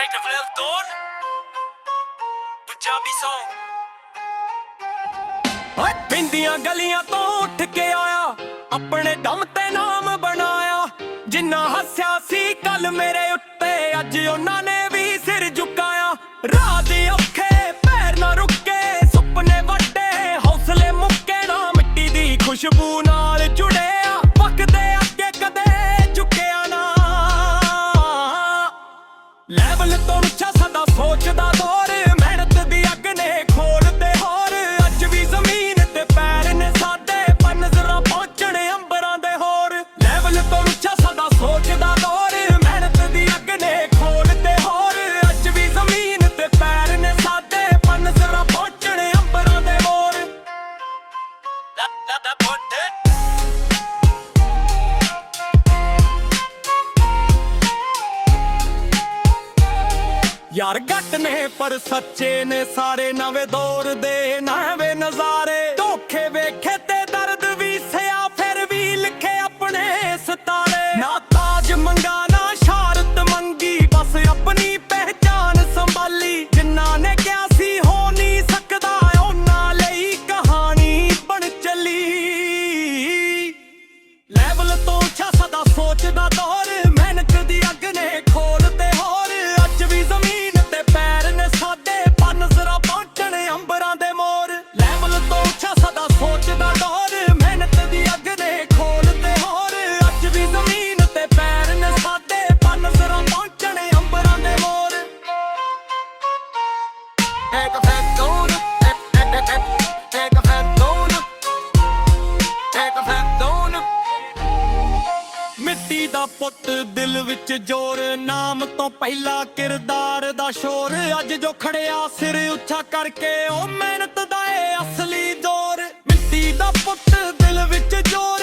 Creative Lil Dawn Punjabi Song ਓਏ ਪਿੰਡੀਆਂ ਗਲੀਆਂ ਤੋਂ ਉੱਠ ਕੇ ਆਇਆ, ਆਪਣੇ ਦਮ ਤੇ ਨਾਮ ਬਣਾਇਆ। ਜਿੰਨਾ ਹੱਸਿਆ ਸੀ ਕੱਲ ਮੇਰੇ ਉੱਤੇ, ਅੱਜ ਉਹਨਾਂ ਨੇ ਵੀ ਸਿਰ ਝੁਕਾਇਆ। ਰਾਹ ਦੇ ਔਖੇ ਪੈਰ ਨਾ ਰੁਕੇ, ਸੁਪਨੇ ਵੱਡੇ ਹੌਸਲੇ ਮੁੱਕੇ ਨਾ। ਮਿੱਟੀ ਦੀ ਖੁਸ਼ਬੂ ਨਾਲ ਜੁੜਿਆ, ਵਕਦੇ ਅੱਗੇ ਕਦੇ ਝੁਕਿਆ ਨਾ। ਲੈਵਲ ਤੋਂ ਉੱਚਾ ਸਾਡਾ ਸੋਚਦਾ ਦੌਰ, ਮਿਹਨਤ ਦੀ ਅੱਗ ਨੇ ਖੋਲਦੇ ਹੋਰ। ਅੱਜ ਵੀ ਜ਼ਮੀਨ ਤੇ ਪੈਰ ਨੇ ਸਾਡੇ, ਪਰ ਨਜ਼ਰਾਂ ਪਹੁੰਚਣ ਅੰਬਰਾਂ ਦੇ ਹੋਰ। ਲੈਵਲ ਤੋਂ ਉੱਚਾ ਸਾਡਾ ਸੋਚਦਾ ਦੌਰ, ਮਿਹਨਤ ਦੀ ਅੱਗ ਨੇ ਖੋਲਦੇ ਹੋਰ। ਅੱਜ ਵੀ ਜ਼ਮੀਨ ਤੇ ਪੈਰ ਨੇ ਸਾਡੇ, ਪਰ ਨਜ਼ਰਾਂ ਪਹੁੰਚਣ ਅੰਬਰਾਂ ਦੇ ਹੋਰ। ਯਾਰ ਗੱਟ ਨੇ ਪਰ ਸੱਚੇ ਨੇ ਸਾਰੇ, ਨਵੇਂ ਦੌਰ ਦੇ ਨਵੇਂ ਨਜ਼ਾਰੇ। ਧੋਖੇ ਵੇਖੇ ਤੇ ਦਰਦ ਵੀ ਸਿਆ, ਫਿਰ ਵੀ ਲਿਖੇ ਆਪਣੇ ਸਿਤਾਰੇ। ਨਾ ਤਾਜ ਮੰਗਾ ਨਾ ਸ਼ਾਰਤ ਮੰਗੀ, ਬਸ ਆਪਣੀ ਪਹਿਚਾਨ ਸੰਭਾਲੀ। ਜਿਨ੍ਹਾਂ ਨੇ ਕਿਹਾ ਸੀ ਹੋ ਨਹੀਂ ਸਕਦਾ, ਉਹਨਾਂ ਲਈ ਕਹਾਣੀ ਬਣ ਚੱਲੀ। ਲੈਵਲ ਤੋਂ ਉੱਚਾ ਸਦਾ ਸੋਚਦਾ ਦੌਰ, ਮਿਹਨਤ ਦੀ ਅੱਗ ਨੇ ਖੋਲਦੇ ਹੋਰ। ਅੱਜ ਵੀ ਜ਼ਮੀਨ ਤੇ ਪੈਰ ਨੇ ਸਾਡੇ, ਪਰ ਨਜ਼ਰਾਂ ਪਹੁੰਚਣ ਅੰਬਰਾਂ ਦੇ ਮੋਰ। ਲੈਵਲ ਤੋਂ ਉੱਚਾ ਸਦਾ ਸੋਚਦਾ ਦੌਰ, ਮਿਹਨਤ ਦੀ ਅੱਗ ਨੇ ਖੋਲਦੇ ਹੋਰ। ਅੱਜ ਵੀ ਜ਼ਮੀਨ ਤੇ ਪੈਰ ਨੇ ਸਾਡੇ, ਪਰ ਨਜ਼ਰਾਂ ਪਹੁੰਚਣ ਅੰਬਰਾਂ ਦੇ ਮੋਰ। Take a fat Dawn Take a fat Dawn Take a fat Dawn ਮਿੱਟੀ ਦਾ ਪੁੱਤ ਦਿਲ ਵਿੱਚ ਜ਼ੋਰ, ਨਾਮ ਤੋਂ ਪਹਿਲਾਂ ਕਿਰਦਾਰ ਦਾ ਸ਼ੋਰ। ਅੱਜ ਜੋ ਖੜਿਆ ਸਿਰ ਉੱਚਾ ਕਰਕੇ, ਉਹ ਮਿਹਨਤ ਦਾ ਏ ਅਸਲੀ ਦੌਰ। ਮਿੱਟੀ ਦਾ ਪੁੱਤ ਦਿਲ ਵਿੱਚ ਜ਼ੋਰ,